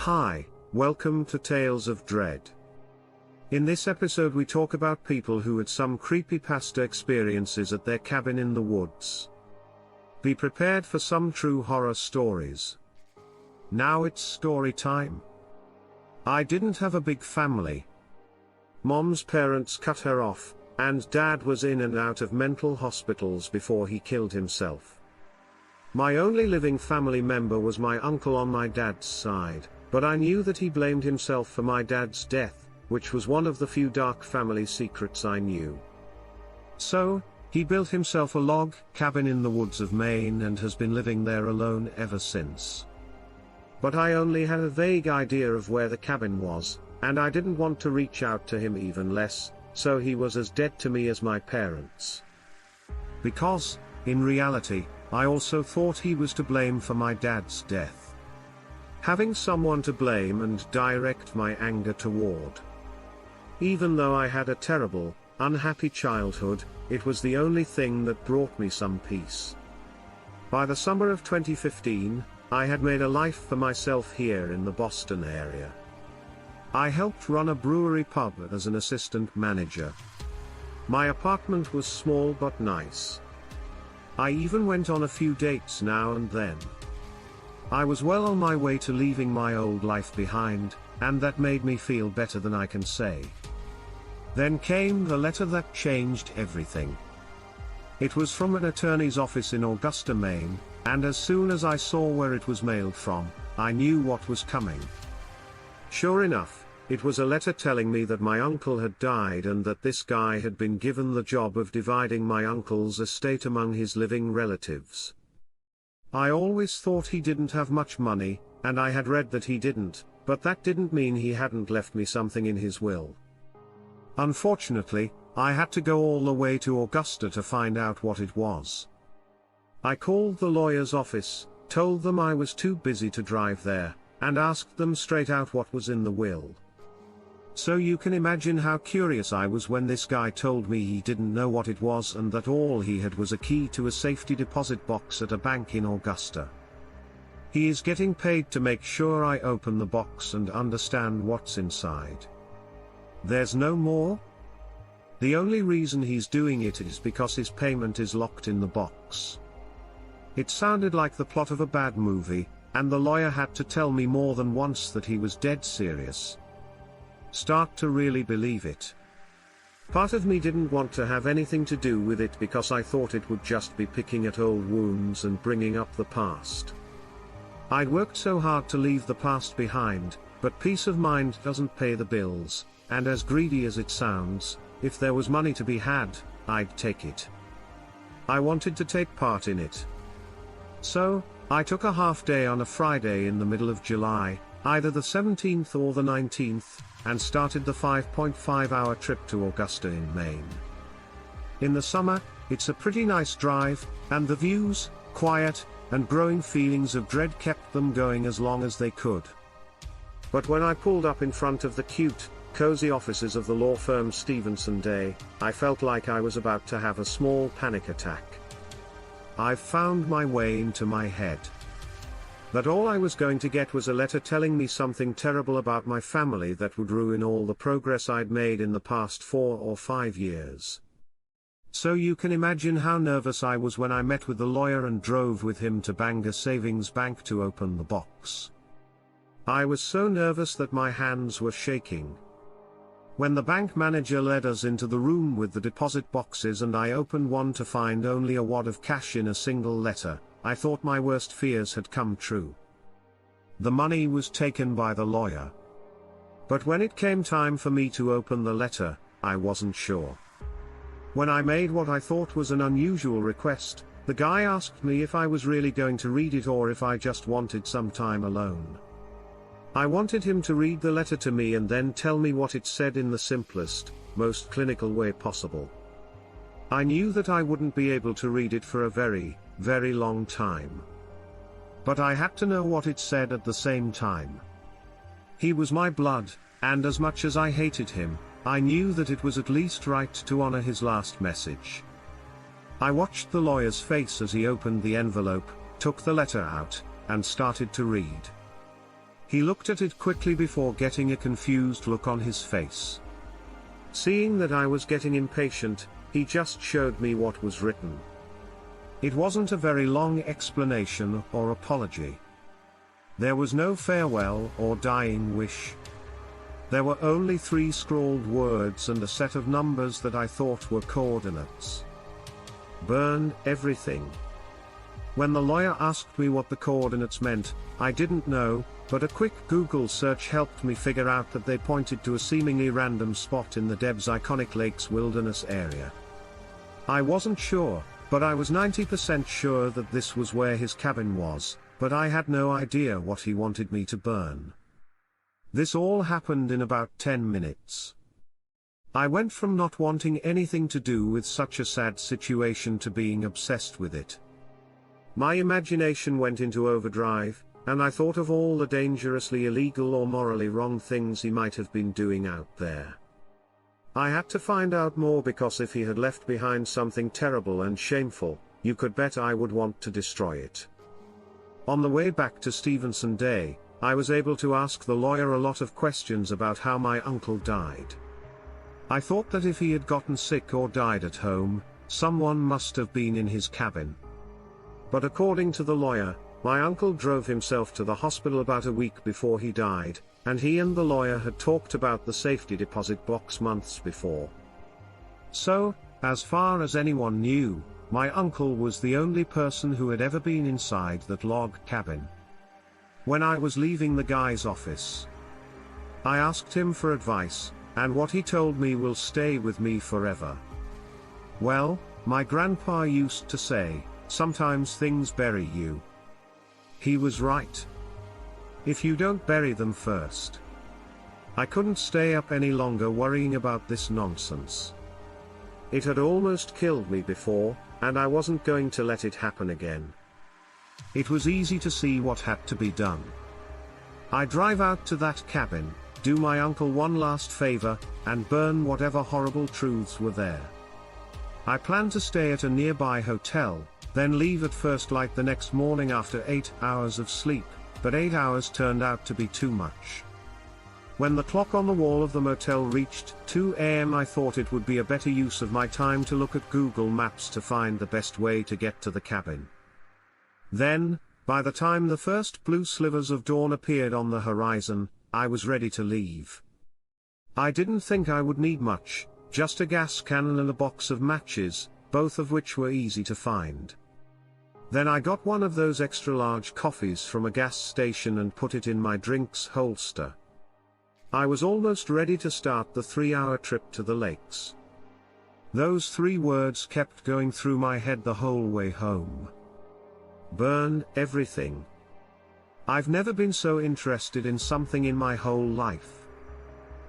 Hi, welcome to Tales of Dread. In this episode we talk about people who had some creepypasta experiences at their cabin in the woods. Be prepared for some true horror stories. Now it's story time. I didn't have a big family. Mom's parents cut her off, and Dad was in and out of mental hospitals before he killed himself. My only living family member was my uncle on my dad's side, but I knew that he blamed himself for my dad's death, which was one of the few dark family secrets I knew. So, he built himself a log cabin in the woods of Maine and has been living there alone ever since. But I only had a vague idea of where the cabin was, and I didn't want to reach out to him even less, so he was as dead to me as my parents. Because, in reality, I also thought he was to blame for my dad's death. Having someone to blame and direct my anger toward. Even though I had a terrible, unhappy childhood, it was the only thing that brought me some peace. By the summer of 2015, I had made a life for myself here in the Boston area. I helped run a brewery pub as an assistant manager. My apartment was small but nice. I even went on a few dates now and then. I was well on my way to leaving my old life behind, and that made me feel better than I can say. Then came the letter that changed everything. It was from an attorney's office in Augusta, Maine, and as soon as I saw where it was mailed from, I knew what was coming. Sure enough, it was a letter telling me that my uncle had died and that this guy had been given the job of dividing my uncle's estate among his living relatives. I always thought he didn't have much money, and I had read that he didn't, but that didn't mean he hadn't left me something in his will. Unfortunately, I had to go all the way to Augusta to find out what it was. I called the lawyer's office, told them I was too busy to drive there, and asked them straight out what was in the will. So you can imagine how curious I was when this guy told me he didn't know what it was and that all he had was a key to a safety deposit box at a bank in Augusta. He is getting paid to make sure I open the box and understand what's inside. There's no more? The only reason he's doing it is because his payment is locked in the box. It sounded like the plot of a bad movie, and the lawyer had to tell me more than once that he was dead serious. Start to really believe it. Part of me didn't want to have anything to do with it because I thought it would just be picking at old wounds and bringing up the past. I'd worked so hard to leave the past behind, but peace of mind doesn't pay the bills, and as greedy as it sounds, if there was money to be had, I'd take it. I wanted to take part in it. So, I took a half day on a Friday in the middle of July, either the 17th or the 19th, and started the 5.5-hour trip to Augusta in Maine. In the summer, it's a pretty nice drive, and the views, quiet, and growing feelings of dread kept them going as long as they could. But when I pulled up in front of the cute, cozy offices of the law firm Stevenson Day, I felt like I was about to have a small panic attack. I've found my way into my head. That all I was going to get was a letter telling me something terrible about my family that would ruin all the progress I'd made in the past 4 or 5 years. So you can imagine how nervous I was when I met with the lawyer and drove with him to Bangor Savings Bank to open the box. I was so nervous that my hands were shaking. When the bank manager led us into the room with the deposit boxes and I opened one to find only a wad of cash in a single letter, I thought my worst fears had come true. The money was taken by the lawyer. But when it came time for me to open the letter, I wasn't sure. When I made what I thought was an unusual request, the guy asked me if I was really going to read it or if I just wanted some time alone. I wanted him to read the letter to me and then tell me what it said in the simplest, most clinical way possible. I knew that I wouldn't be able to read it for a very, very long time. But I had to know what it said at the same time. He was my blood, and as much as I hated him, I knew that it was at least right to honor his last message. I watched the lawyer's face as he opened the envelope, took the letter out, and started to read. He looked at it quickly before getting a confused look on his face. Seeing that I was getting impatient, he just showed me what was written. It wasn't a very long explanation or apology. There was no farewell or dying wish. There were only 3 scrawled words and a set of numbers that I thought were coordinates. Burn everything. When the lawyer asked me what the coordinates meant, I didn't know, but a quick Google search helped me figure out that they pointed to a seemingly random spot in the Deb's iconic Lakes wilderness area. I wasn't sure, but I was 90% sure that this was where his cabin was, but I had no idea what he wanted me to burn. This all happened in about 10 minutes. I went from not wanting anything to do with such a sad situation to being obsessed with it. My imagination went into overdrive, and I thought of all the dangerously illegal or morally wrong things he might have been doing out there. I had to find out more because if he had left behind something terrible and shameful, you could bet I would want to destroy it. On the way back to Stevenson Day, I was able to ask the lawyer a lot of questions about how my uncle died. I thought that if he had gotten sick or died at home, someone must have been in his cabin. But according to the lawyer, my uncle drove himself to the hospital about a week before he died, and he and the lawyer had talked about the safety deposit box months before. So, as far as anyone knew, my uncle was the only person who had ever been inside that log cabin. When I was leaving the guy's office, I asked him for advice, and what he told me will stay with me forever. Well, my grandpa used to say, sometimes things bury you. He was right. If you don't bury them first. I couldn't stay up any longer worrying about this nonsense. It had almost killed me before, and I wasn't going to let it happen again. It was easy to see what had to be done. I drive out to that cabin, do my uncle one last favor, and burn whatever horrible truths were there. I planned to stay at a nearby hotel, then leave at first light the next morning after 8 hours of sleep, but 8 hours turned out to be too much. When the clock on the wall of the motel reached 2 a.m. I thought it would be a better use of my time to look at Google Maps to find the best way to get to the cabin. Then, by the time the first blue slivers of dawn appeared on the horizon, I was ready to leave. I didn't think I would need much, just a gas can and a box of matches, both of which were easy to find. Then I got one of those extra-large coffees from a gas station and put it in my drinks holster. I was almost ready to start the 3-hour trip to the lakes. Those 3 words kept going through my head the whole way home. Burn everything. I've never been so interested in something in my whole life.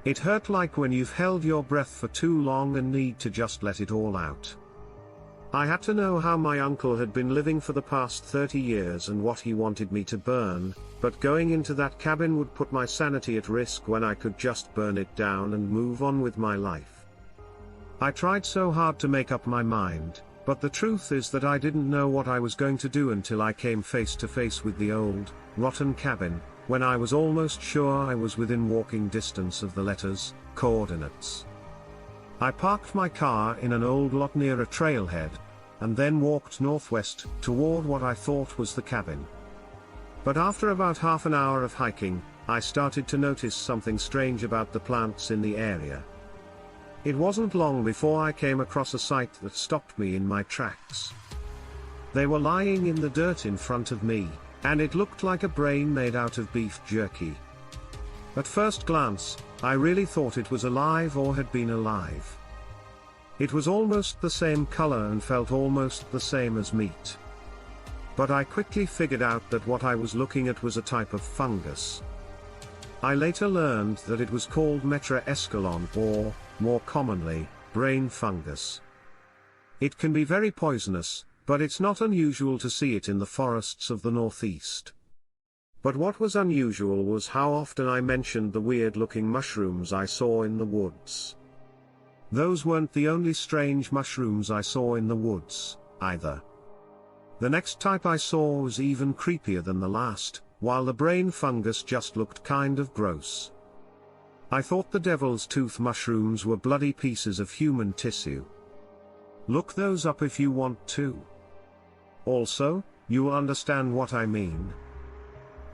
It hurt like when you've held your breath for too long and need to just let it all out. I had to know how my uncle had been living for the past 30 years and what he wanted me to burn, but going into that cabin would put my sanity at risk when I could just burn it down and move on with my life. I tried so hard to make up my mind, but the truth is that I didn't know what I was going to do until I came face to face with the old, rotten cabin, when I was almost sure I was within walking distance of the letters, coordinates. I parked my car in an old lot near a trailhead, and then walked northwest, toward what I thought was the cabin. But after about half an hour of hiking, I started to notice something strange about the plants in the area. It wasn't long before I came across a sight that stopped me in my tracks. They were lying in the dirt in front of me, and it looked like a brain made out of beef jerky. At first glance, I really thought it was alive or had been alive. It was almost the same color and felt almost the same as meat. But I quickly figured out that what I was looking at was a type of fungus. I later learned that it was called metra-escalon or, more commonly, brain fungus. It can be very poisonous, but it's not unusual to see it in the forests of the Northeast. But what was unusual was how often I mentioned the weird-looking mushrooms I saw in the woods. Those weren't the only strange mushrooms I saw in the woods, either. The next type I saw was even creepier than the last, while the brain fungus just looked kind of gross. I thought the devil's tooth mushrooms were bloody pieces of human tissue. Look those up if you want to. Also, you will understand what I mean.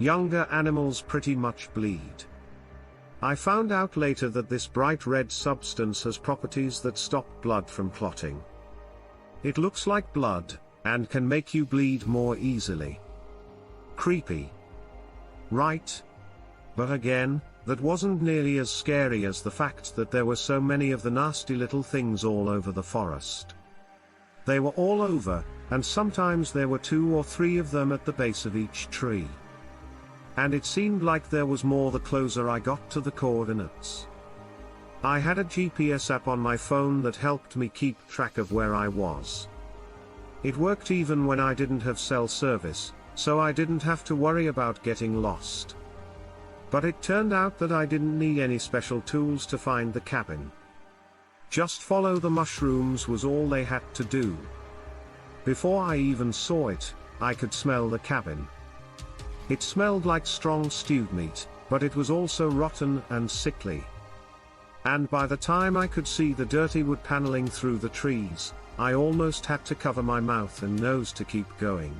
Younger animals pretty much bleed. I found out later that this bright red substance has properties that stop blood from clotting. It looks like blood, and can make you bleed more easily. Creepy. Right? But again, that wasn't nearly as scary as the fact that there were so many of the nasty little things all over the forest. They were all over, and sometimes there were 2 or 3 of them at the base of each tree. And it seemed like there was more the closer I got to the coordinates. I had a GPS app on my phone that helped me keep track of where I was. It worked even when I didn't have cell service, so I didn't have to worry about getting lost. But it turned out that I didn't need any special tools to find the cabin. Just follow the mushrooms was all they had to do. Before I even saw it, I could smell the cabin. It smelled like strong stewed meat, but it was also rotten and sickly. And by the time I could see the dirty wood paneling through the trees, I almost had to cover my mouth and nose to keep going.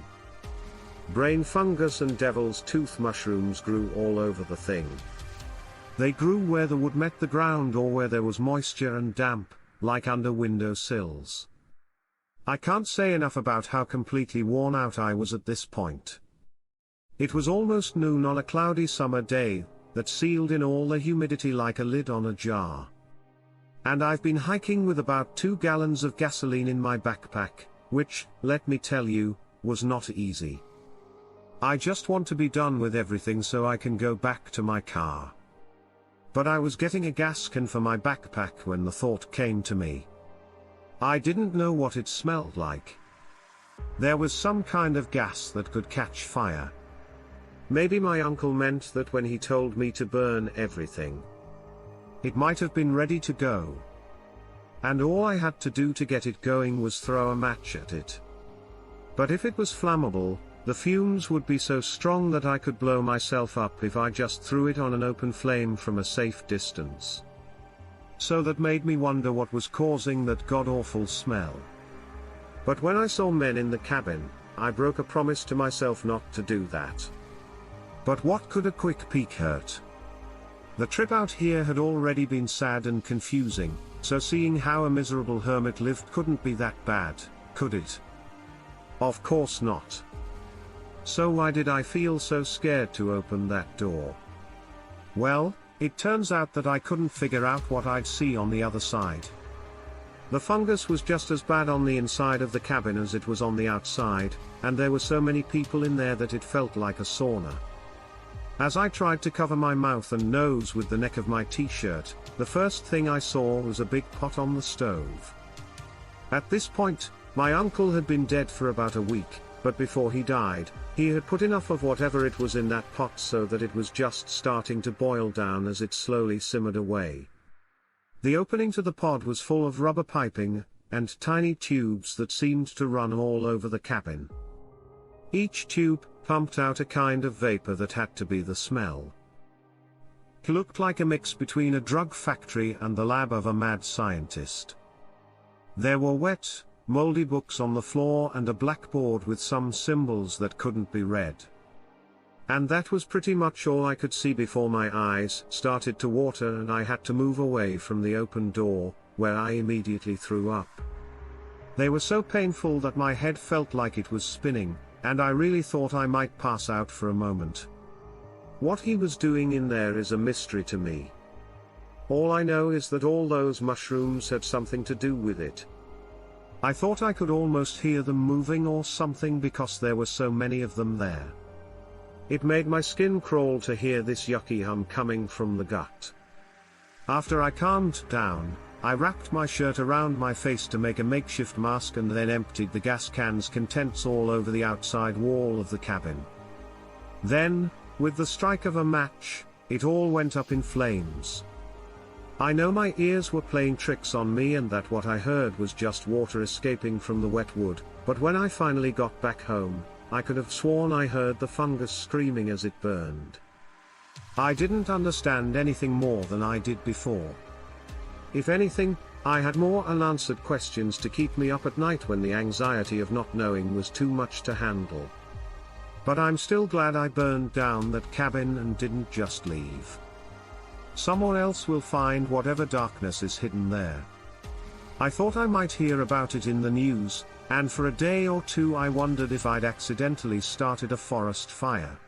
Brain fungus and devil's tooth mushrooms grew all over the thing. They grew where the wood met the ground or where there was moisture and damp, like under window sills. I can't say enough about how completely worn out I was at this point. It was almost noon on a cloudy summer day, that sealed in all the humidity like a lid on a jar. And I've been hiking with about 2 gallons of gasoline in my backpack, which, let me tell you, was not easy. I just want to be done with everything so I can go back to my car. But I was getting a gas can for my backpack when the thought came to me. I didn't know what it smelled like. There was some kind of gas that could catch fire. Maybe my uncle meant that when he told me to burn everything. It might have been ready to go. And all I had to do to get it going was throw a match at it. But if it was flammable, the fumes would be so strong that I could blow myself up if I just threw it on an open flame from a safe distance. So that made me wonder what was causing that god-awful smell. But when I saw men in the cabin, I broke a promise to myself not to do that. But what could a quick peek hurt? The trip out here had already been sad and confusing, so seeing how a miserable hermit lived couldn't be that bad, could it? Of course not. So why did I feel so scared to open that door? Well, it turns out that I couldn't figure out what I'd see on the other side. The fungus was just as bad on the inside of the cabin as it was on the outside, and there were so many people in there that it felt like a sauna. As I tried to cover my mouth and nose with the neck of my t-shirt, the first thing I saw was a big pot on the stove. At this point, my uncle had been dead for about a week, but before he died, he had put enough of whatever it was in that pot so that it was just starting to boil down as it slowly simmered away. The opening to the pod was full of rubber piping, and tiny tubes that seemed to run all over the cabin. Each tube pumped out a kind of vapor that had to be the smell. It looked like a mix between a drug factory and the lab of a mad scientist. There were wet, moldy books on the floor and a blackboard with some symbols that couldn't be read. And that was pretty much all I could see before my eyes started to water and I had to move away from the open door, where I immediately threw up. They were so painful that my head felt like it was spinning, and I really thought I might pass out for a moment. What he was doing in there is a mystery to me. All I know is that all those mushrooms had something to do with it. I thought I could almost hear them moving or something because there were so many of them there. It made my skin crawl to hear this yucky hum coming from the gut. After I calmed down, I wrapped my shirt around my face to make a makeshift mask and then emptied the gas can's contents all over the outside wall of the cabin. Then, with the strike of a match, it all went up in flames. I know my ears were playing tricks on me and that what I heard was just water escaping from the wet wood, but when I finally got back home, I could have sworn I heard the fungus screaming as it burned. I didn't understand anything more than I did before. If anything, I had more unanswered questions to keep me up at night when the anxiety of not knowing was too much to handle. But I'm still glad I burned down that cabin and didn't just leave. Someone else will find whatever darkness is hidden there. I thought I might hear about it in the news, and for a day or two I wondered if I'd accidentally started a forest fire.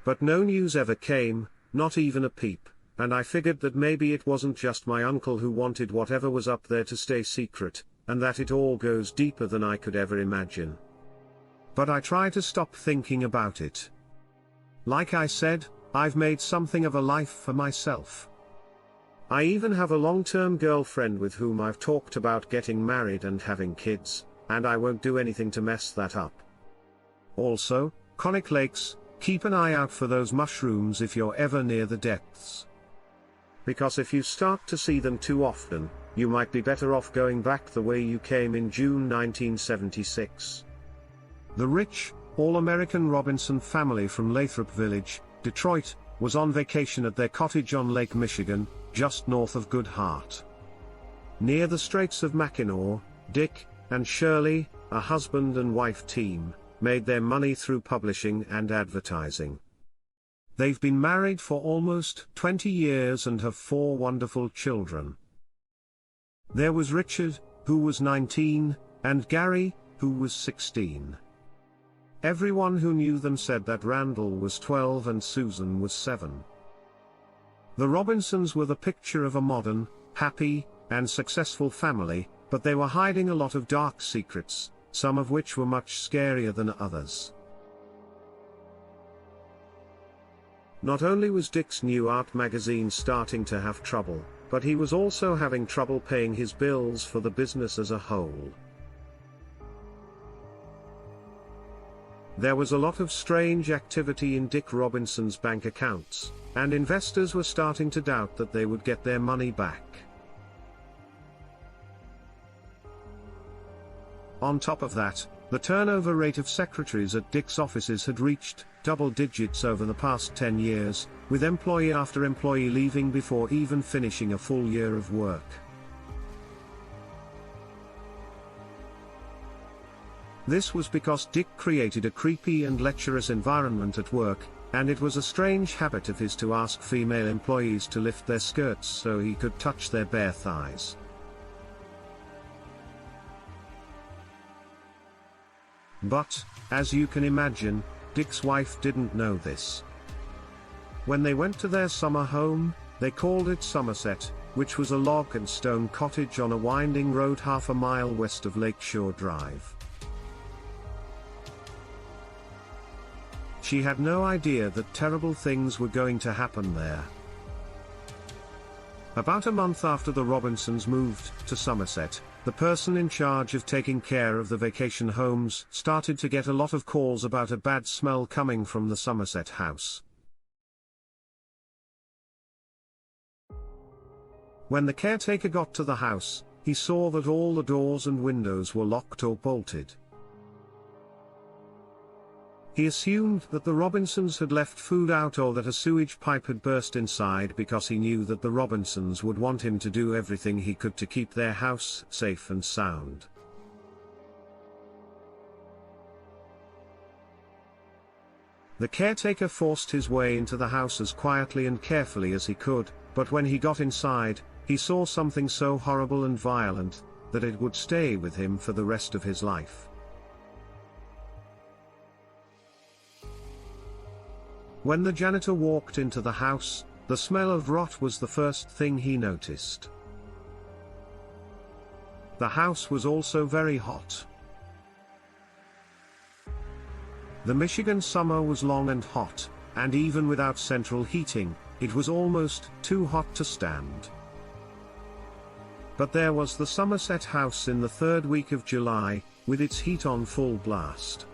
But no news ever came, not even a peep, and I figured that maybe it wasn't just my uncle who wanted whatever was up there to stay secret, and that it all goes deeper than I could ever imagine. But I try to stop thinking about it. Like I said, I've made something of a life for myself. I even have a long-term girlfriend with whom I've talked about getting married and having kids, and I won't do anything to mess that up. Also, Conic Lakes, keep an eye out for those mushrooms if you're ever near the depths. Because if you start to see them too often, you might be better off going back the way you came in June 1976. The rich, all-American Robinson family from Lathrop Village, Detroit, was on vacation at their cottage on Lake Michigan, just north of Good Heart. Near the Straits of Mackinac, Dick and Shirley, a husband and wife team, made their money through publishing and advertising. They've been married for almost 20 years and have 4 wonderful children. There was Richard, who was 19, and Gary, who was 16. Everyone who knew them said that Randall was 12 and Susan was 7. The Robinsons were the picture of a modern, happy, and successful family, but they were hiding a lot of dark secrets, some of which were much scarier than others. Not only was Dick's new art magazine starting to have trouble, but he was also having trouble paying his bills for the business as a whole. There was a lot of strange activity in Dick Robinson's bank accounts, and investors were starting to doubt that they would get their money back. On top of that, the turnover rate of secretaries at Dick's offices had reached double digits over the past 10 years, with employee after employee leaving before even finishing a full year of work. This was because Dick created a creepy and lecherous environment at work, and it was a strange habit of his to ask female employees to lift their skirts so he could touch their bare thighs. But, as you can imagine, Dick's wife didn't know this. When they went to their summer home, they called it Somerset, which was a log and stone cottage on a winding road half a mile west of Lakeshore Drive. She had no idea that terrible things were going to happen there. About a month after the Robinsons moved to Somerset, the person in charge of taking care of the vacation homes started to get a lot of calls about a bad smell coming from the Somerset house. When the caretaker got to the house, he saw that all the doors and windows were locked or bolted. He assumed that the Robinsons had left food out or that a sewage pipe had burst inside because he knew that the Robinsons would want him to do everything he could to keep their house safe and sound. The caretaker forced his way into the house as quietly and carefully as he could, but when he got inside, he saw something so horrible and violent that it would stay with him for the rest of his life. When the janitor walked into the house, the smell of rot was the first thing he noticed. The house was also very hot. The Michigan summer was long and hot, and even without central heating, it was almost too hot to stand. But there was the Somerset house in the third week of July, with its heat on full blast.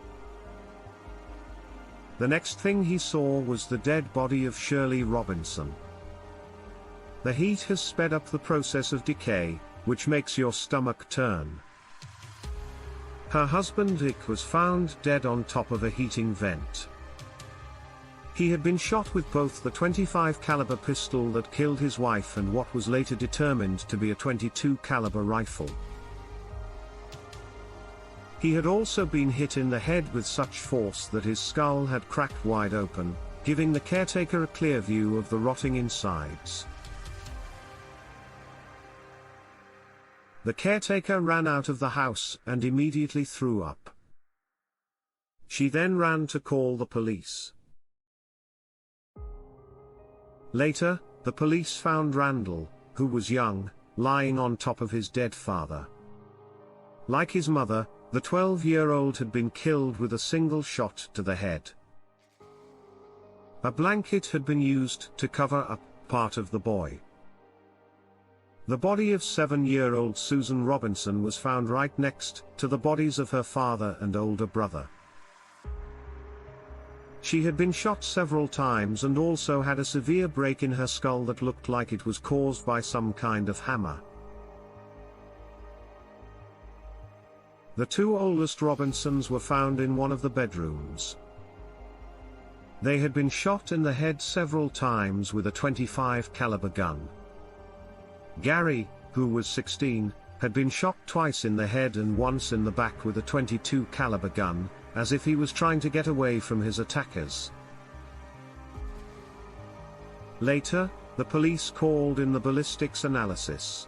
The next thing he saw was the dead body of Shirley Robinson. The heat has sped up the process of decay, which makes your stomach turn. Her husband Dick was found dead on top of a heating vent. He had been shot with both the .25 caliber pistol that killed his wife and what was later determined to be a .22 caliber rifle. He had also been hit in the head with such force that his skull had cracked wide open, giving the caretaker a clear view of the rotting insides. The caretaker ran out of the house and immediately threw up. She then ran to call the police. Later, the police found Randall, who was young, lying on top of his dead father. Like his mother, the 12-year-old had been killed with a single shot to the head. A blanket had been used to cover up part of the boy. The body of 7-year-old Susan Robinson was found right next to the bodies of her father and older brother. She had been shot several times and also had a severe break in her skull that looked like it was caused by some kind of hammer. The two oldest Robinsons were found in one of the bedrooms. They had been shot in the head several times with a .25 caliber gun. Gary, who was 16, had been shot twice in the head and once in the back with a .22 caliber gun, as if he was trying to get away from his attackers. Later, the police called in the ballistics analysis.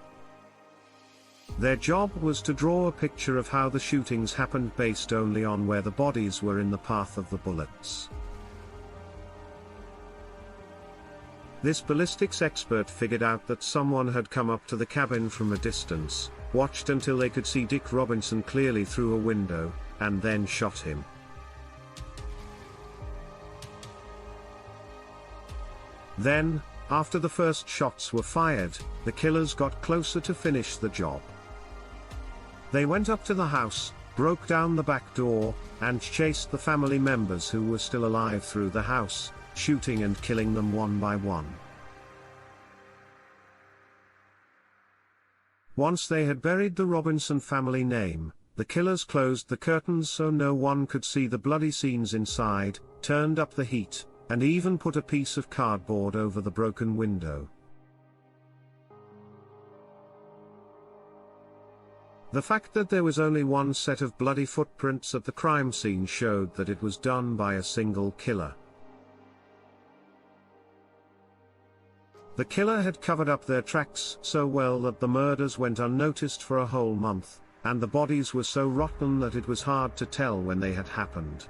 Their job was to draw a picture of how the shootings happened based only on where the bodies were in the path of the bullets. This ballistics expert figured out that someone had come up to the cabin from a distance, watched until they could see Dick Robinson clearly through a window, and then shot him. Then, after the first shots were fired, the killers got closer to finish the job. They went up to the house, broke down the back door, and chased the family members who were still alive through the house, shooting and killing them one by one. Once they had buried the Robinson family name, the killers closed the curtains so no one could see the bloody scenes inside, turned up the heat, and even put a piece of cardboard over the broken window. The fact that there was only one set of bloody footprints at the crime scene showed that it was done by a single killer. The killer had covered up their tracks so well that the murders went unnoticed for a whole month, and the bodies were so rotten that it was hard to tell when they had happened.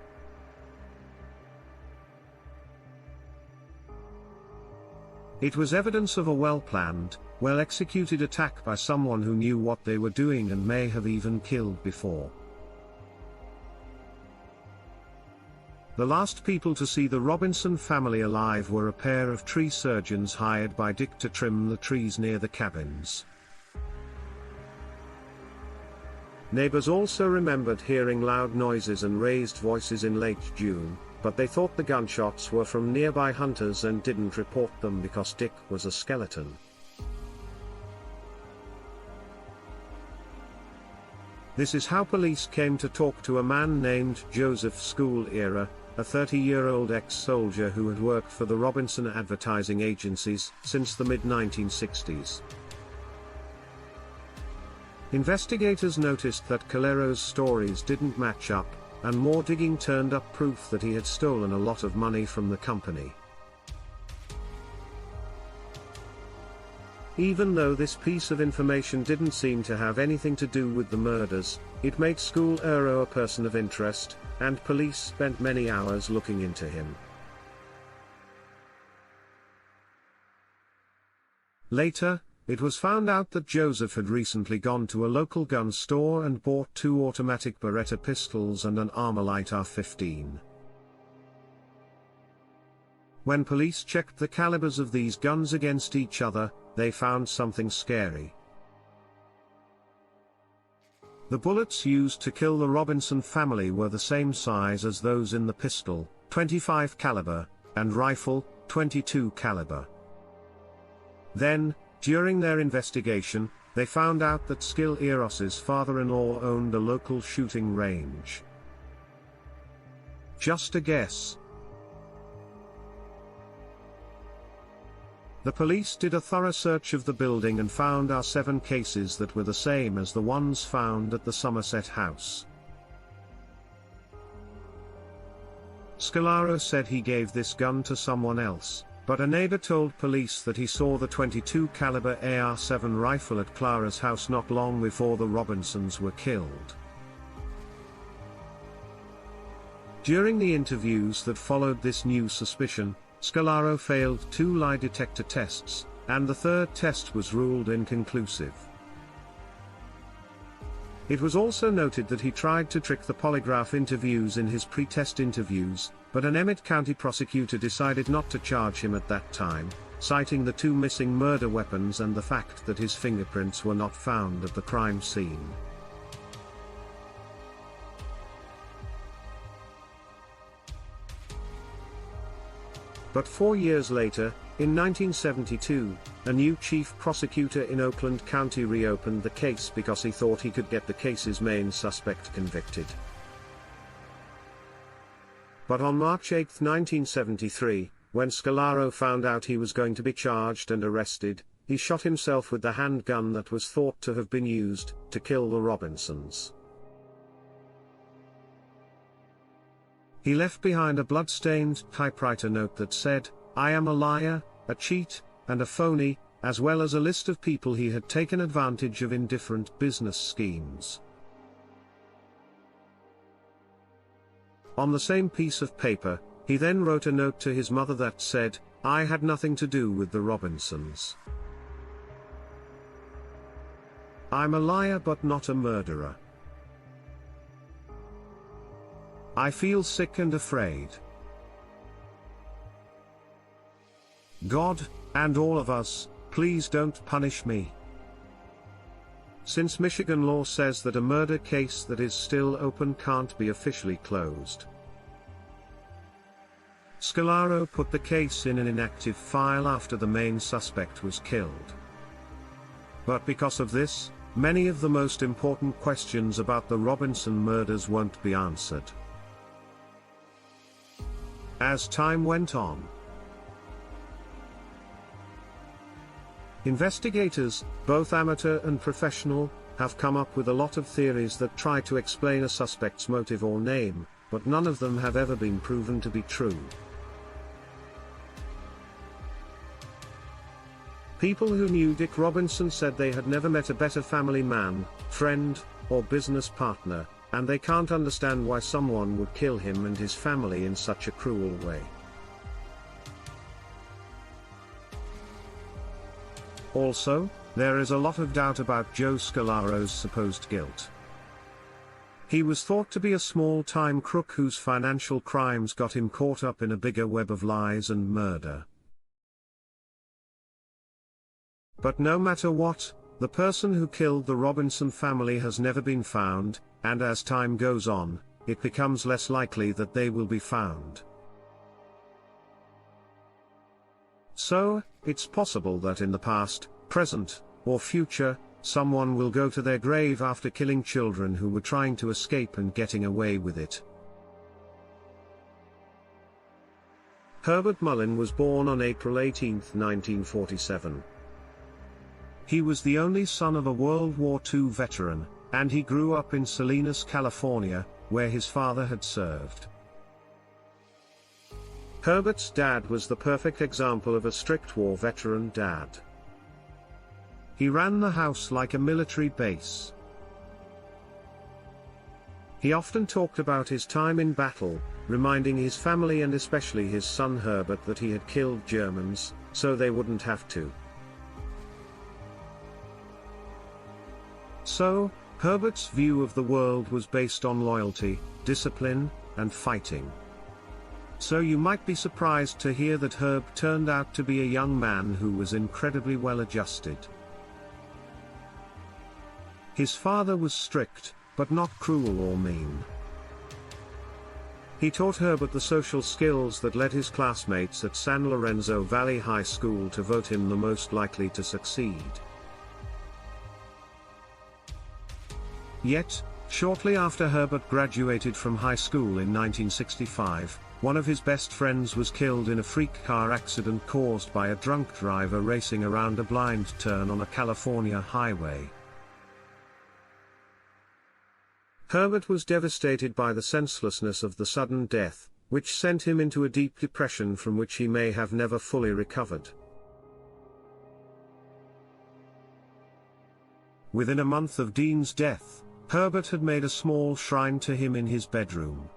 It was evidence of a well-planned, well-executed attack by someone who knew what they were doing and may have even killed before. The last people to see the Robinson family alive were a pair of tree surgeons hired by Dick to trim the trees near the cabins. Neighbors also remembered hearing loud noises and raised voices in late June, but they thought the gunshots were from nearby hunters and didn't report them because Dick was a skeleton. This is how police came to talk to a man named Joseph School-Era, a 30-year-old ex-soldier who had worked for the Robinson advertising agencies since the mid-1960s. Investigators noticed that Calero's stories didn't match up, and more digging turned up proof that he had stolen a lot of money from the company. Even though this piece of information didn't seem to have anything to do with the murders, it made School-Era a person of interest, and police spent many hours looking into him. Later, it was found out that Joseph had recently gone to a local gun store and bought 2 automatic Beretta pistols and an Armalite AR-15. When police checked the calibers of these guns against each other, they found something scary. The bullets used to kill the Robinson family were the same size as those in the pistol, .25 caliber, and rifle, .22 caliber. Then, during their investigation, they found out that Skill Eros's father-in-law owned a local shooting range. Just a guess. The police did a thorough search of the building and found 7 cases that were the same as the ones found at the Somerset house. Scalaro said he gave this gun to someone else, but a neighbor told police that he saw the .22 caliber AR-7 rifle at Clara's house not long before the Robinsons were killed. During the interviews that followed this new suspicion, Scalaro failed 2 lie detector tests, and the 3rd test was ruled inconclusive. It was also noted that he tried to trick the polygraph interviews in his pre-test interviews, but an Emmett County prosecutor decided not to charge him at that time, citing the 2 missing murder weapons and the fact that his fingerprints were not found at the crime scene. But 4 years later, in 1972, a new chief prosecutor in Oakland County reopened the case because he thought he could get the case's main suspect convicted. But on March 8, 1973, when Scalaro found out he was going to be charged and arrested, he shot himself with the handgun that was thought to have been used to kill the Robinsons. He left behind a blood-stained typewriter note that said, "I am a liar, a cheat, and a phony," as well as a list of people he had taken advantage of in different business schemes. On the same piece of paper, he then wrote a note to his mother that said, "I had nothing to do with the Robinsons. I'm a liar but not a murderer. I feel sick and afraid. God, and all of us, please don't punish me." Since Michigan law says that a murder case that is still open can't be officially closed. Scalaro put the case in an inactive file after the main suspect was killed. But because of this, many of the most important questions about the Robinson murders won't be answered. As time went on, investigators, both amateur and professional, have come up with a lot of theories that try to explain a suspect's motive or name, but none of them have ever been proven to be true. People who knew Dick Robinson said they had never met a better family man, friend, or business partner, and they can't understand why someone would kill him and his family in such a cruel way. Also, there is a lot of doubt about Joe Scalaro's supposed guilt. He was thought to be a small-time crook whose financial crimes got him caught up in a bigger web of lies and murder. But no matter what, the person who killed the Robinson family has never been found, and as time goes on, it becomes less likely that they will be found. So, it's possible that in the past, present, or future, someone will go to their grave after killing children who were trying to escape and getting away with it. Herbert Mullin was born on April 18, 1947. He was the only son of a World War II veteran, and he grew up in Salinas, California, where his father had served. Herbert's dad was the perfect example of a strict war veteran dad. He ran the house like a military base. He often talked about his time in battle, reminding his family and especially his son Herbert that he had killed Germans, so they wouldn't have to. So, Herbert's view of the world was based on loyalty, discipline, and fighting. So you might be surprised to hear that Herb turned out to be a young man who was incredibly well adjusted. His father was strict, but not cruel or mean. He taught Herbert the social skills that led his classmates at San Lorenzo Valley High School to vote him the most likely to succeed. Yet, shortly after Herbert graduated from high school in 1965, one of his best friends was killed in a freak car accident caused by a drunk driver racing around a blind turn on a California highway. Herbert was devastated by the senselessness of the sudden death, which sent him into a deep depression from which he may have never fully recovered. Within a month of Dean's death, Herbert had made a small shrine to him in his bedroom.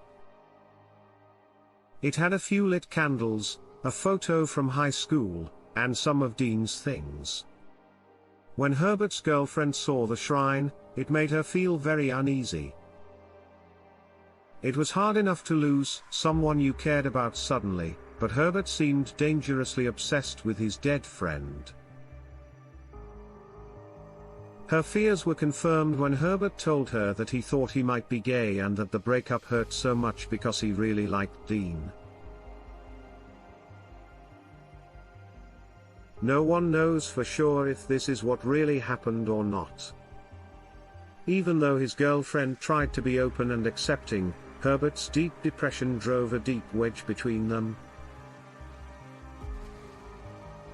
It had a few lit candles, a photo from high school, and some of Dean's things. When Herbert's girlfriend saw the shrine, it made her feel very uneasy. It was hard enough to lose someone you cared about suddenly, but Herbert seemed dangerously obsessed with his dead friend. Her fears were confirmed when Herbert told her that he thought he might be gay and that the breakup hurt so much because he really liked Dean. No one knows for sure if this is what really happened or not. Even though his girlfriend tried to be open and accepting, Herbert's deep depression drove a deep wedge between them.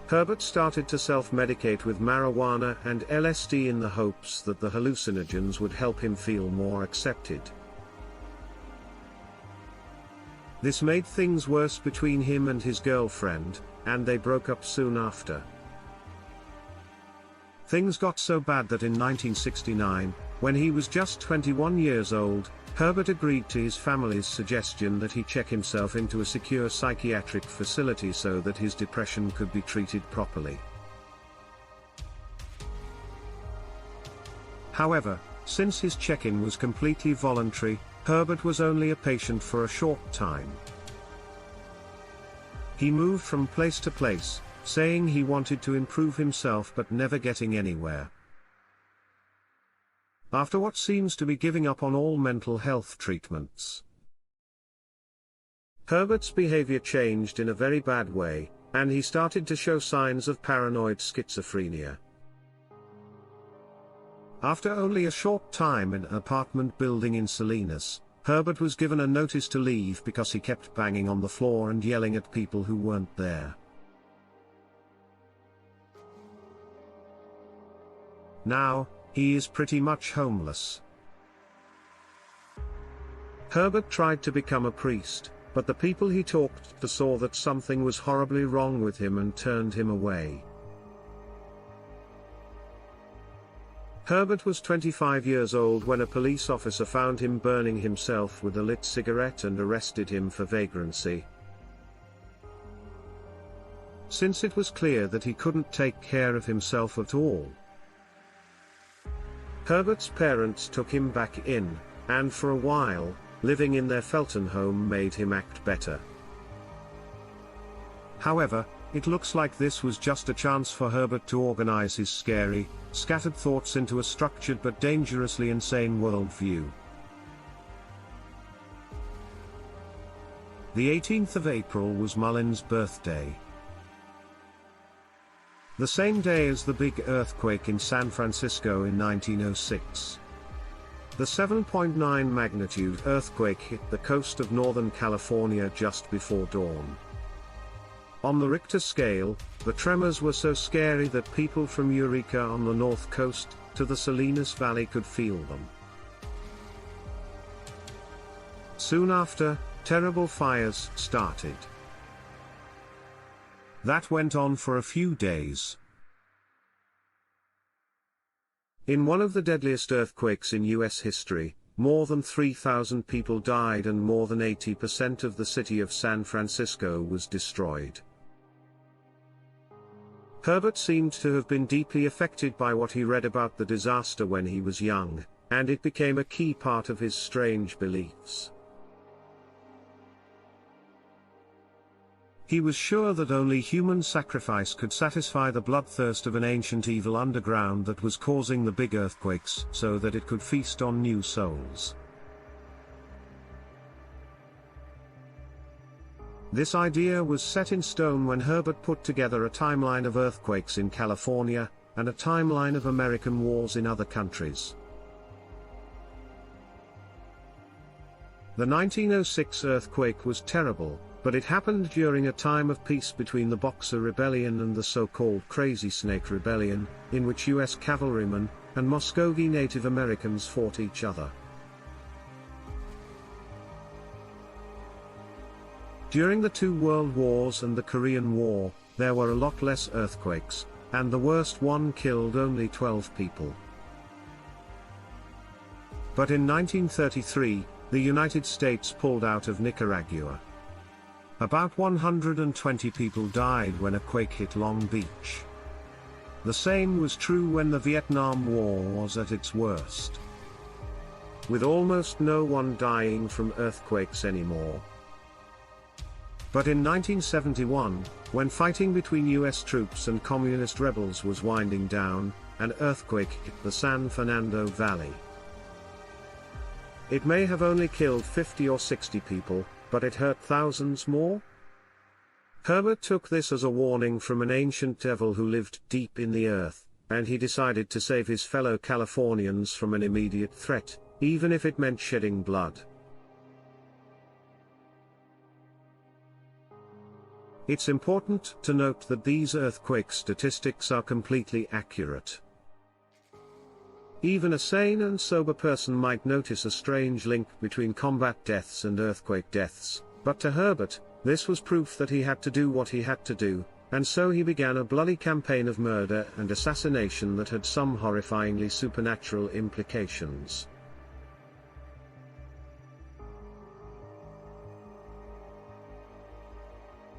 Herbert started to self-medicate with marijuana and LSD in the hopes that the hallucinogens would help him feel more accepted. This made things worse between him and his girlfriend, and they broke up soon after. Things got so bad that in 1969, when he was just 21 years old, Herbert agreed to his family's suggestion that he check himself into a secure psychiatric facility so that his depression could be treated properly. However, since his check-in was completely voluntary, Herbert was only a patient for a short time. He moved from place to place, saying he wanted to improve himself but never getting anywhere. After what seems to be giving up on all mental health treatments, Herbert's behavior changed in a very bad way, and he started to show signs of paranoid schizophrenia. After only a short time in an apartment building in Salinas, Herbert was given a notice to leave because he kept banging on the floor and yelling at people who weren't there. Now, he is pretty much homeless. Herbert tried to become a priest, but the people he talked to saw that something was horribly wrong with him and turned him away. Herbert was 25 years old when a police officer found him burning himself with a lit cigarette and arrested him for vagrancy. Since it was clear that he couldn't take care of himself at all, Herbert's parents took him back in, and for a while, living in their Felton home made him act better. However, it looks like this was just a chance for Herbert to organize his scary, scattered thoughts into a structured but dangerously insane worldview. The 18th of April was Mullen's birthday. The same day as the big earthquake in San Francisco in 1906. The 7.9 magnitude earthquake hit the coast of Northern California just before dawn. On the Richter scale, the tremors were so scary that people from Eureka on the north coast to the Salinas Valley could feel them. Soon after, terrible fires started. That went on for a few days. In one of the deadliest earthquakes in US history, more than 3,000 people died and more than 80% of the city of San Francisco was destroyed. Herbert seemed to have been deeply affected by what he read about the disaster when he was young, and it became a key part of his strange beliefs. He was sure that only human sacrifice could satisfy the bloodthirst of an ancient evil underground that was causing the big earthquakes so that it could feast on new souls. This idea was set in stone when Herbert put together a timeline of earthquakes in California, and a timeline of American wars in other countries. The 1906 earthquake was terrible, but it happened during a time of peace between the Boxer Rebellion and the so-called Crazy Snake Rebellion, in which US cavalrymen and Muskogee Native Americans fought each other. During the two World Wars and the Korean War, there were a lot less earthquakes, and the worst one killed only 12 people. But in 1933, the United States pulled out of Nicaragua. About 120 people died when a quake hit Long Beach. The same was true when the Vietnam War was at its worst. With almost no one dying from earthquakes anymore. But in 1971, when fighting between US troops and communist rebels was winding down, an earthquake hit the San Fernando Valley. It may have only killed 50 or 60 people, but it hurt thousands more? Herbert took this as a warning from an ancient devil who lived deep in the earth, and he decided to save his fellow Californians from an immediate threat, even if it meant shedding blood. It's important to note that these earthquake statistics are completely accurate. Even a sane and sober person might notice a strange link between combat deaths and earthquake deaths, but to Herbert, this was proof that he had to do what he had to do, and so he began a bloody campaign of murder and assassination that had some horrifyingly supernatural implications.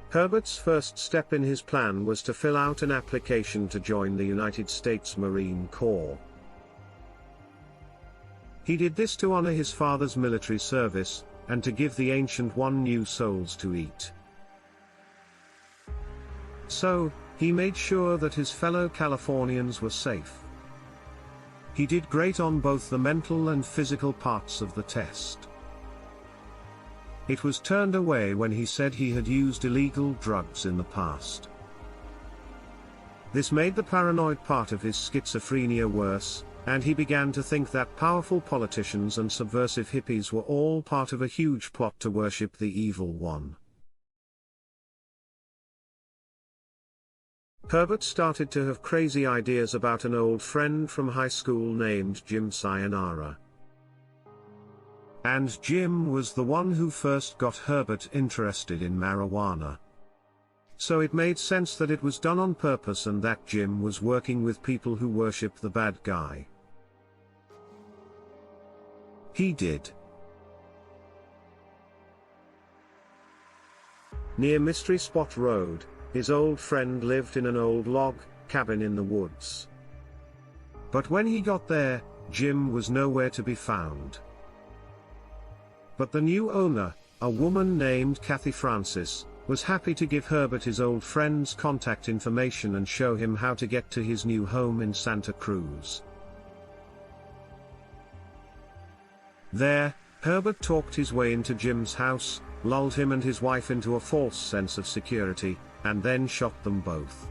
Herbert's first step in his plan was to fill out an application to join the United States Marine Corps. He did this to honor his father's military service, and to give the Ancient One new souls to eat. So, he made sure that his fellow Californians were safe. He did great on both the mental and physical parts of the test. It was turned away when he said he had used illegal drugs in the past. This made the paranoid part of his schizophrenia worse, and he began to think that powerful politicians and subversive hippies were all part of a huge plot to worship the evil one. Herbert started to have crazy ideas about an old friend from high school named Jim Sayonara. And Jim was the one who first got Herbert interested in marijuana. So it made sense that it was done on purpose and that Jim was working with people who worship the bad guy. He did. Near Mystery Spot Road, his old friend lived in an old log cabin in the woods. But when he got there, Jim was nowhere to be found. But the new owner, a woman named Kathy Francis, was happy to give Herbert his old friend's contact information and show him how to get to his new home in Santa Cruz. There, Herbert talked his way into Jim's house, lulled him and his wife into a false sense of security, and then shot them both.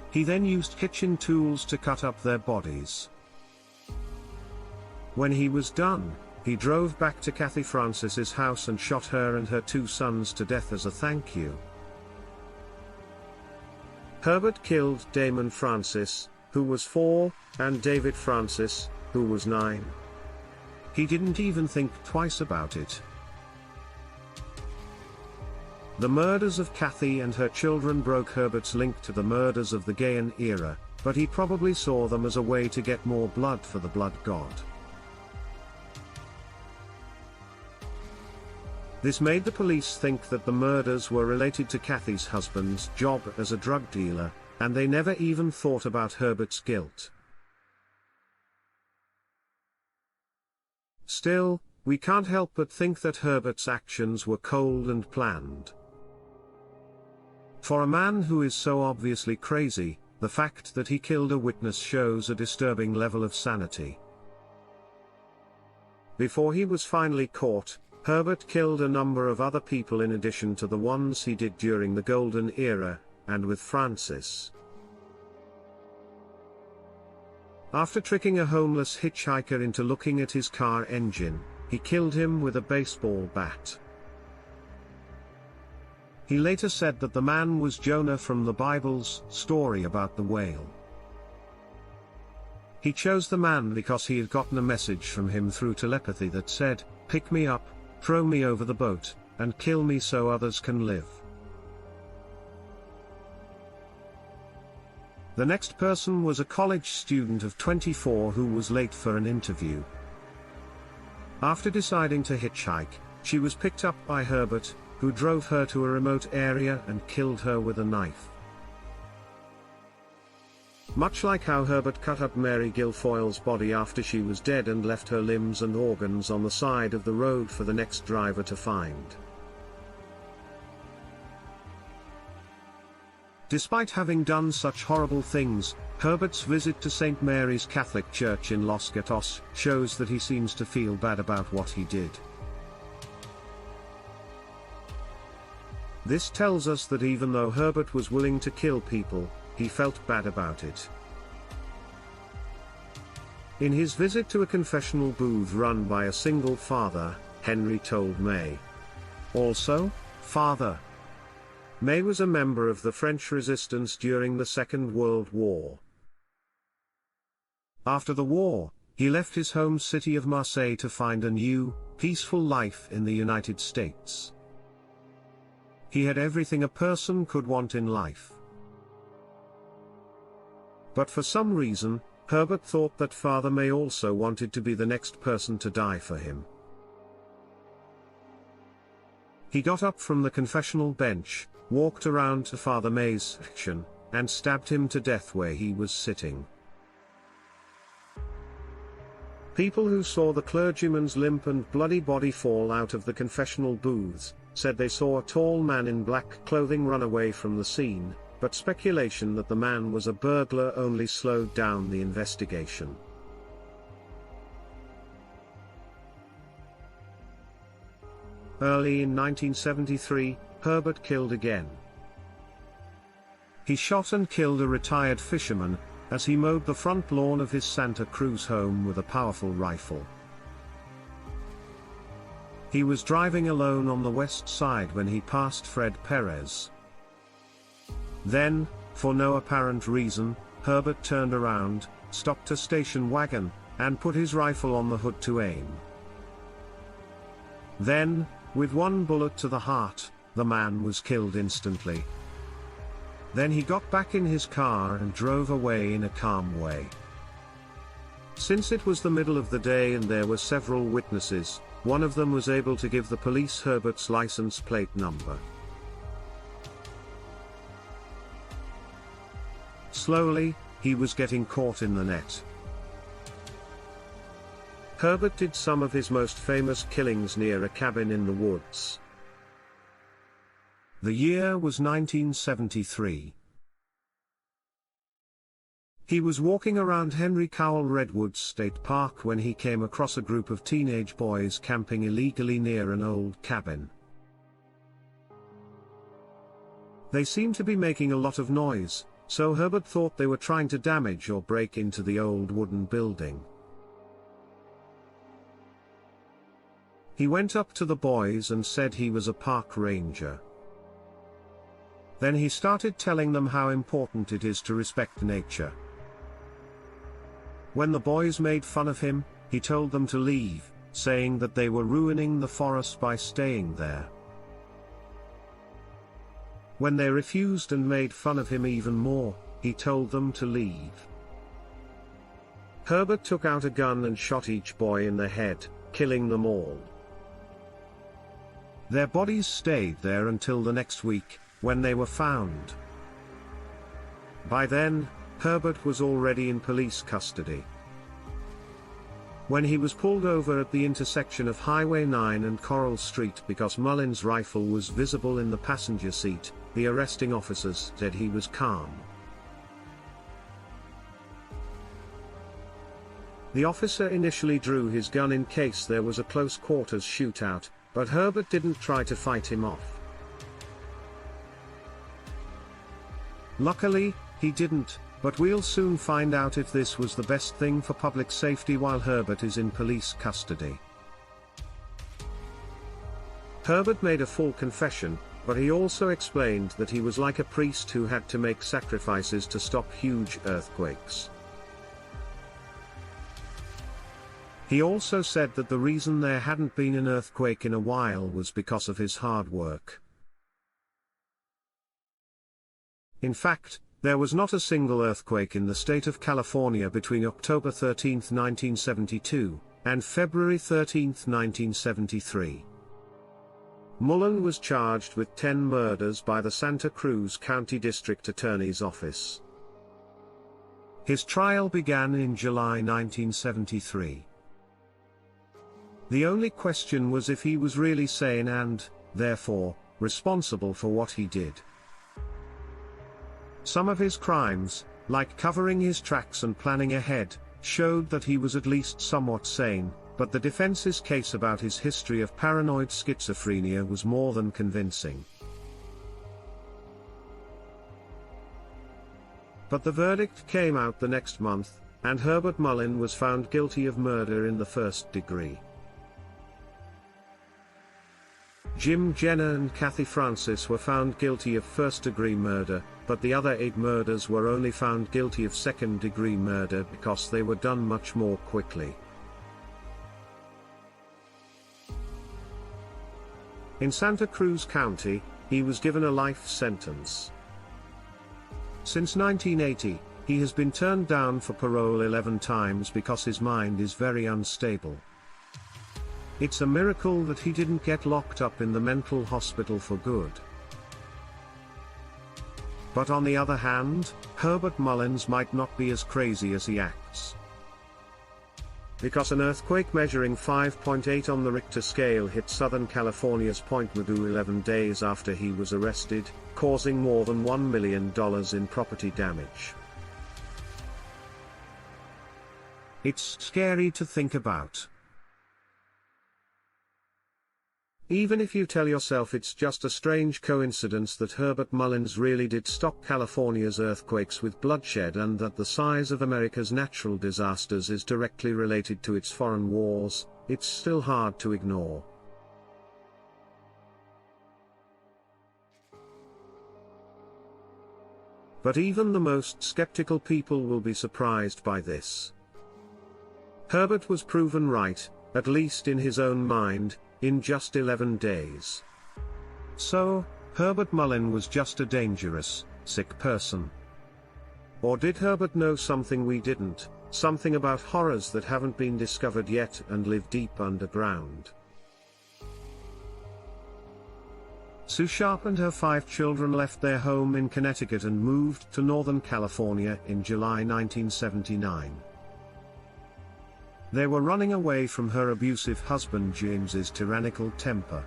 He then used kitchen tools to cut up their bodies. When he was done, he drove back to Kathy Francis's house and shot her and her two sons to death as a thank you. Herbert killed Damon Francis, who was 4, and David Francis, who was 9. He didn't even think twice about it. The murders of Kathy and her children broke Herbert's link to the murders of the Gaian era, but he probably saw them as a way to get more blood for the blood god. This made the police think that the murders were related to Kathy's husband's job as a drug dealer, and they never even thought about Herbert's guilt. Still, we can't help but think that Herbert's actions were cold and planned. For a man who is so obviously crazy, the fact that he killed a witness shows a disturbing level of sanity. Before he was finally caught, Herbert killed a number of other people in addition to the ones he did during the Golden Era, and with Francis. After tricking a homeless hitchhiker into looking at his car engine, he killed him with a baseball bat. He later said that the man was Jonah from the Bible's story about the whale. He chose the man because he had gotten a message from him through telepathy that said, "Pick me up, throw me over the boat, and kill me so others can live." The next person was a college student of 24 who was late for an interview. After deciding to hitchhike, she was picked up by Herbert, who drove her to a remote area and killed her with a knife. Much like how Herbert cut up Mary Guilfoyle's body after she was dead and left her limbs and organs on the side of the road for the next driver to find. Despite having done such horrible things, Herbert's visit to St. Mary's Catholic Church in Los Gatos shows that he seems to feel bad about what he did. This tells us that even though Herbert was willing to kill people, he felt bad about it. In his visit to a confessional booth run by a single father, Henry told May. Also, Father May was a member of the French resistance during the Second World War. After the war, he left his home city of Marseille to find a new, peaceful life in the United States. He had everything a person could want in life. But for some reason, Herbert thought that Father May also wanted to be the next person to die for him. He got up from the confessional bench, walked around to Father May's section, and stabbed him to death where he was sitting. People who saw the clergyman's limp and bloody body fall out of the confessional booths said they saw a tall man in black clothing run away from the scene, but speculation that the man was a burglar only slowed down the investigation. Early in 1973, Herbert killed again. He shot and killed a retired fisherman as he mowed the front lawn of his Santa Cruz home with a powerful rifle. He was driving alone on the west side when he passed Fred Perez. Then, for no apparent reason, Herbert turned around, stopped a station wagon, and put his rifle on the hood to aim. Then, with one bullet to the heart, the man was killed instantly. Then he got back in his car and drove away in a calm way. Since it was the middle of the day and there were several witnesses, one of them was able to give the police Herbert's license plate number. Slowly, he was getting caught in the net. Herbert did some of his most famous killings near a cabin in the woods. The year was 1973. He was walking around Henry Cowell Redwoods State Park when he came across a group of teenage boys camping illegally near an old cabin. They seemed to be making a lot of noise, so Herbert thought they were trying to damage or break into the old wooden building. He went up to the boys and said he was a park ranger. Then he started telling them how important it is to respect nature. When the boys made fun of him, he told them to leave, saying that they were ruining the forest by staying there. When they refused and made fun of him even more, he told them to leave. Herbert took out a gun and shot each boy in the head, killing them all. Their bodies stayed there until the next week, when they were found. By then, Herbert was already in police custody. When he was pulled over at the intersection of Highway 9 and Coral Street because Mullen's rifle was visible in the passenger seat, the arresting officers said he was calm. The officer initially drew his gun in case there was a close quarters shootout, but Herbert didn't try to fight him off. Luckily, he didn't, But we'll soon find out if this was the best thing for public safety while Herbert is in police custody. Herbert made a full confession, but he also explained that he was like a priest who had to make sacrifices to stop huge earthquakes. He also said that the reason there hadn't been an earthquake in a while was because of his hard work. In fact, there was not a single earthquake in the state of California between October 13, 1972, and February 13, 1973. Mullen was charged with 10 murders by the Santa Cruz County District Attorney's Office. His trial began in July 1973. The only question was if he was really sane and, therefore, responsible for what he did. Some of his crimes, like covering his tracks and planning ahead, showed that he was at least somewhat sane, but the defense's case about his history of paranoid schizophrenia was more than convincing. But the verdict came out the next month, and Herbert Mullen was found guilty of murder in the first degree. Jim Jenner and Kathy Francis were found guilty of first-degree murder, but the other 8 murders were only found guilty of second-degree murder because they were done much more quickly. In Santa Cruz County, he was given a life sentence. Since 1980, he has been turned down for parole 11 times because his mind is very unstable. It's a miracle that he didn't get locked up in the mental hospital for good. But on the other hand, Herbert Mullins might not be as crazy as he acts. Because an earthquake measuring 5.8 on the Richter scale hit Southern California's Point Mugu 11 days after he was arrested, causing more than $1 million in property damage. It's scary to think about. Even if you tell yourself it's just a strange coincidence that Herbert Mullins really did stop California's earthquakes with bloodshed and that the size of America's natural disasters is directly related to its foreign wars, it's still hard to ignore. But even the most skeptical people will be surprised by this. Herbert was proven right, at least in his own mind, in just 11 days. So, Herbert Mullen was just a dangerous, sick person. Or did Herbert know something we didn't, something about horrors that haven't been discovered yet and live deep underground? Sue Sharp and her 5 children left their home in Connecticut and moved to Northern California in July 1979. They were running away from her abusive husband James's tyrannical temper.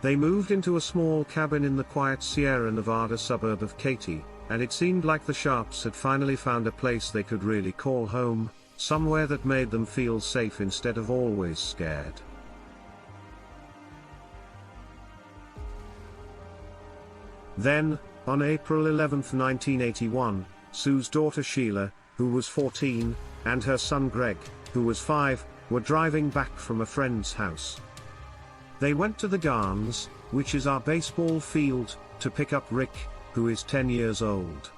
They moved into a small cabin in the quiet Sierra Nevada suburb of Katy, and it seemed like the Sharps had finally found a place they could really call home, somewhere that made them feel safe instead of always scared. Then, on April 11, 1981, Sue's daughter Sheila, who was 14, and her son Greg, who was 5, were driving back from a friend's house. They went to the Garns, which is our baseball field, to pick up Rick, who is 10 years old.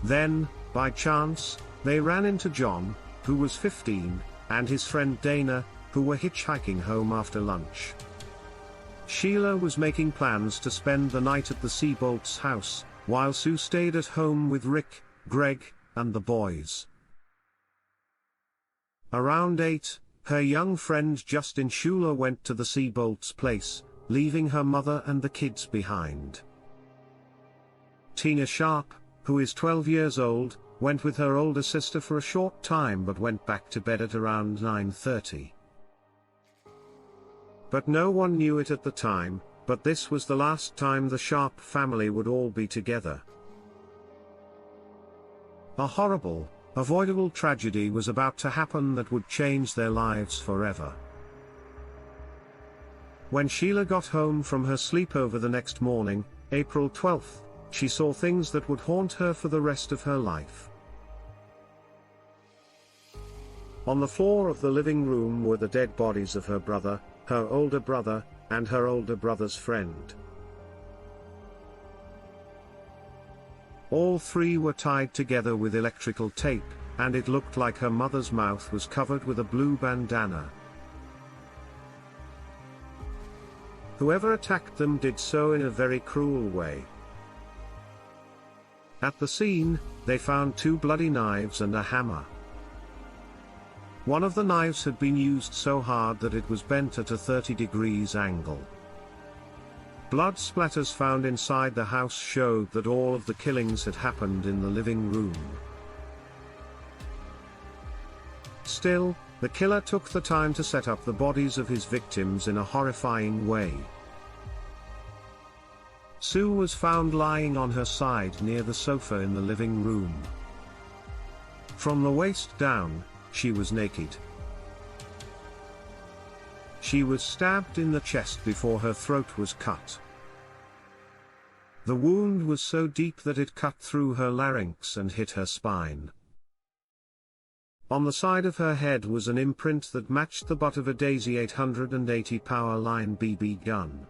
Then, by chance, they ran into John, who was 15, and his friend Dana, who were hitchhiking home after lunch. Sheila was making plans to spend the night at the Seabolt's house, while Sue stayed at home with Rick, Greg, and the boys. Around 8, her young friend Justin Schuler went to the Seabolt's place, leaving her mother and the kids behind. Tina Sharp, who is 12 years old, went with her older sister for a short time but went back to bed at around 9:30. But no one knew it at the time, but this was the last time the Sharp family would all be together. A horrible, avoidable tragedy was about to happen that would change their lives forever. When Sheila got home from her sleepover the next morning, April 12, she saw things that would haunt her for the rest of her life. On the floor of the living room were the dead bodies of her brother, her older brother, and her older brother's friend. All three were tied together with electrical tape, and it looked like her mother's mouth was covered with a blue bandana. Whoever attacked them did so in a very cruel way. At the scene, they found 2 bloody knives and a hammer. One of the knives had been used so hard that it was bent at a 30-degree angle. Blood splatters found inside the house showed that all of the killings had happened in the living room. Still, the killer took the time to set up the bodies of his victims in a horrifying way. Sue was found lying on her side near the sofa in the living room. From the waist down, she was naked. She was stabbed in the chest before her throat was cut. The wound was so deep that it cut through her larynx and hit her spine. On the side of her head was an imprint that matched the butt of a Daisy 880 Powerline BB gun.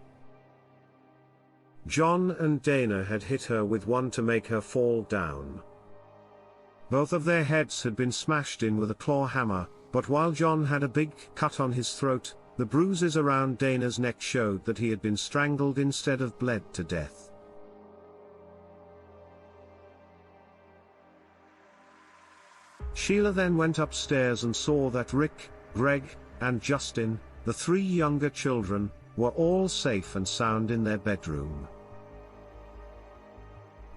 John and Dana had hit her with one to make her fall down. Both of their heads had been smashed in with a claw hammer, but while John had a big cut on his throat, the bruises around Dana's neck showed that he had been strangled instead of bled to death. Sheila then went upstairs and saw that Rick, Greg, and Justin, the 3 younger children, were all safe and sound in their bedroom.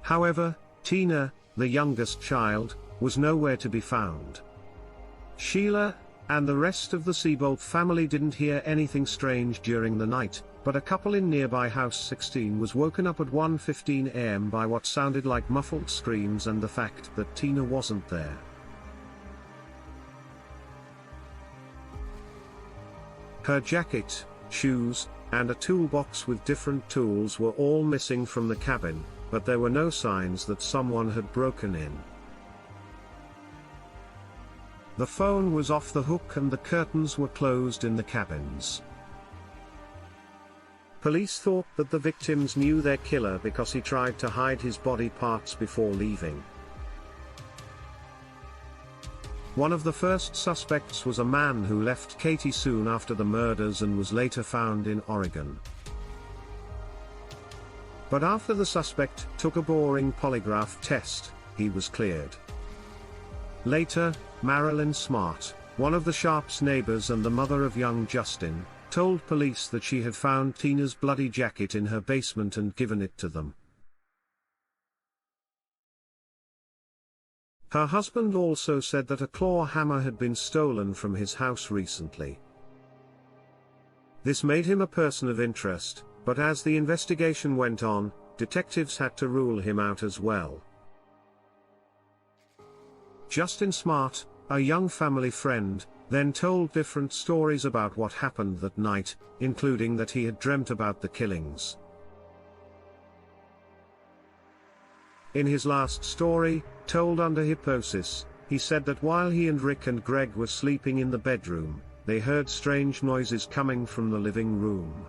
However, Tina, the youngest child, was nowhere to be found. Sheila and the rest of the Seabolt family didn't hear anything strange during the night, but a couple in nearby house 16 was woken up at 1:15 a.m. by what sounded like muffled screams and the fact that Tina wasn't there. Her jacket, shoes, and a toolbox with different tools were all missing from the cabin, but there were no signs that someone had broken in. The phone was off the hook and the curtains were closed in the cabins. Police thought that the victims knew their killer because he tried to hide his body parts before leaving. One of the first suspects was a man who left Katie soon after the murders and was later found in Oregon. But after the suspect took a boring polygraph test, he was cleared. Later, Marilyn Smart, one of the Sharps' neighbors and the mother of young Justin, told police that she had found Tina's bloody jacket in her basement and given it to them. Her husband also said that a claw hammer had been stolen from his house recently. This made him a person of interest, but as the investigation went on, detectives had to rule him out as well. Justin Smart, a young family friend, then told different stories about what happened that night, including that he had dreamt about the killings. In his last story, told under hypnosis, he said that while he and Rick and Greg were sleeping in the bedroom, they heard strange noises coming from the living room.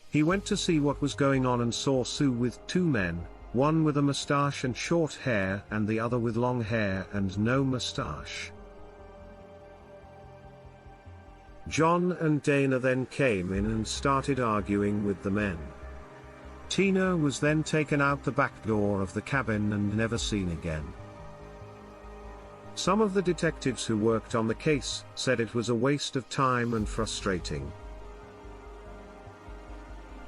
He went to see what was going on and saw Sue with 2 men, one with a mustache and short hair and the other with long hair and no mustache. John and Dana then came in and started arguing with the men. Tina was then taken out the back door of the cabin and never seen again. Some of the detectives who worked on the case said it was a waste of time and frustrating.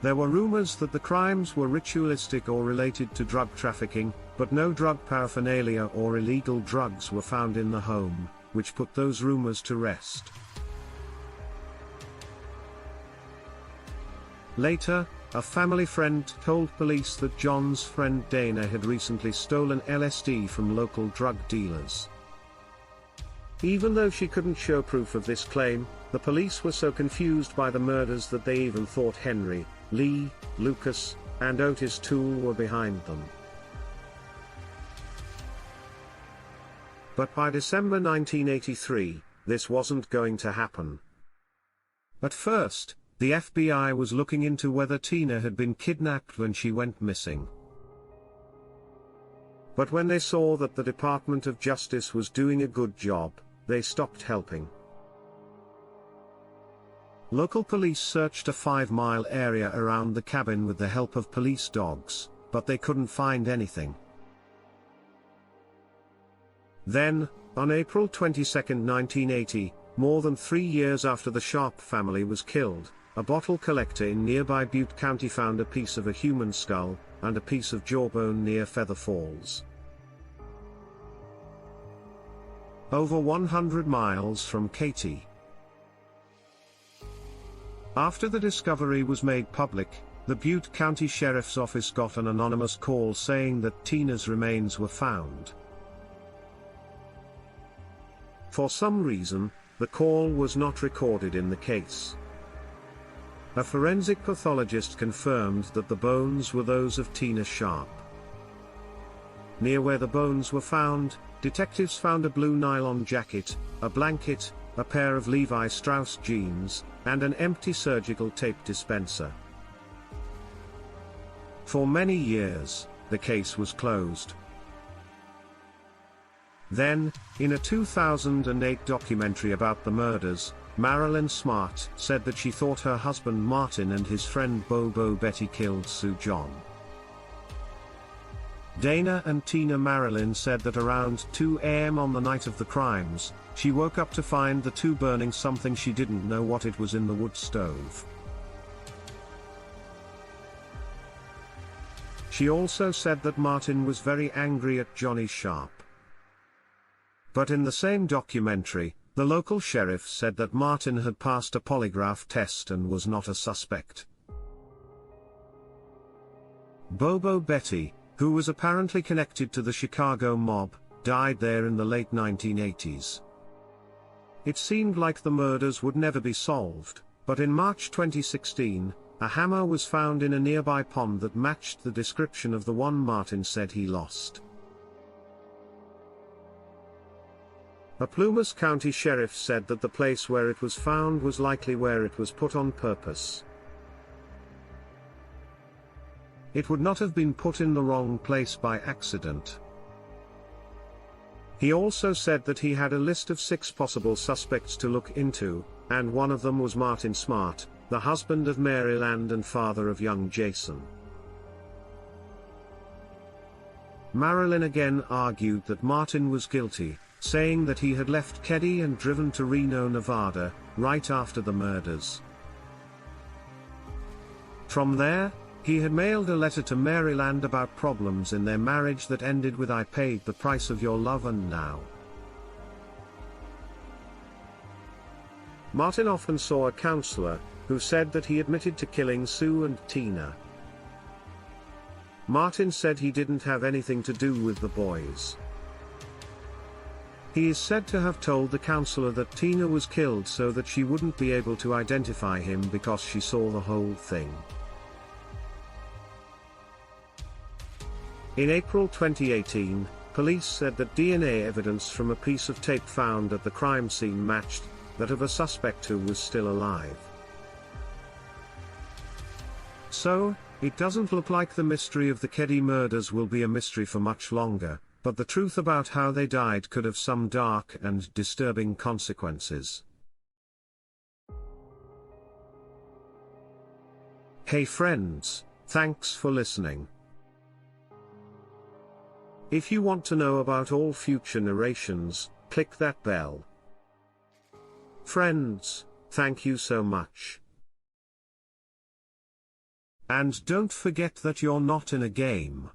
There were rumors that the crimes were ritualistic or related to drug trafficking, but no drug paraphernalia or illegal drugs were found in the home, which put those rumors to rest. Later, a family friend told police that John's friend Dana had recently stolen LSD from local drug dealers. Even though she couldn't show proof of this claim, the police were so confused by the murders that they even thought Henry, Lee, Lucas, and Otis Toole were behind them. But by December 1983, this wasn't going to happen. At first, the FBI was looking into whether Tina had been kidnapped when she went missing. But when they saw that the Department of Justice was doing a good job, they stopped helping. Local police searched a 5-mile area around the cabin with the help of police dogs, but they couldn't find anything. Then, on April 22, 1980, more than 3 years after the Sharp family was killed, a bottle collector in nearby Butte County found a piece of a human skull, and a piece of jawbone near Feather Falls. Over 100 miles from Katy. After the discovery was made public, the Butte County Sheriff's Office got an anonymous call saying that Tina's remains were found. For some reason, the call was not recorded in the case. A forensic pathologist confirmed that the bones were those of Tina Sharp. Near where the bones were found, detectives found a blue nylon jacket, a blanket, a pair of Levi Strauss jeans, and an empty surgical tape dispenser. For many years, the case was closed. Then, in a 2008 documentary about the murders, Marilyn Smart said that she thought her husband Martin and his friend Bobo Betty killed Sue John. Dana and Tina Marilyn said that around 2 a.m. on the night of the crimes, she woke up to find the two burning something she didn't know what it was in the wood stove. She also said that Martin was very angry at Johnny Sharp. But in the same documentary, the local sheriff said that Martin had passed a polygraph test and was not a suspect. Bobo Betty, who was apparently connected to the Chicago mob, died there in the late 1980s. It seemed like the murders would never be solved, but in March 2016, a hammer was found in a nearby pond that matched the description of the one Martin said he lost. A Plumas County sheriff said that the place where it was found was likely where it was put on purpose. It would not have been put in the wrong place by accident. He also said that he had a list of 6 possible suspects to look into, and one of them was Martin Smart, the husband of Mary Land and father of young Jason. Marilyn again argued that Martin was guilty, saying that he had left Keddie and driven to Reno, Nevada, right after the murders. From there, he had mailed a letter to Mary Land about problems in their marriage that ended with "I paid the price of your love and now." Martin often saw a counselor, who said that he admitted to killing Sue and Tina. Martin said he didn't have anything to do with the boys. He is said to have told the counselor that Tina was killed so that she wouldn't be able to identify him because she saw the whole thing. In April 2018, police said that DNA evidence from a piece of tape found at the crime scene matched that of a suspect who was still alive. So, it doesn't look like the mystery of the Keddie murders will be a mystery for much longer, but the truth about how they died could have some dark and disturbing consequences. Hey friends, thanks for listening. If you want to know about all future narrations, click that bell. Friends, thank you so much. And don't forget that you're not in a game.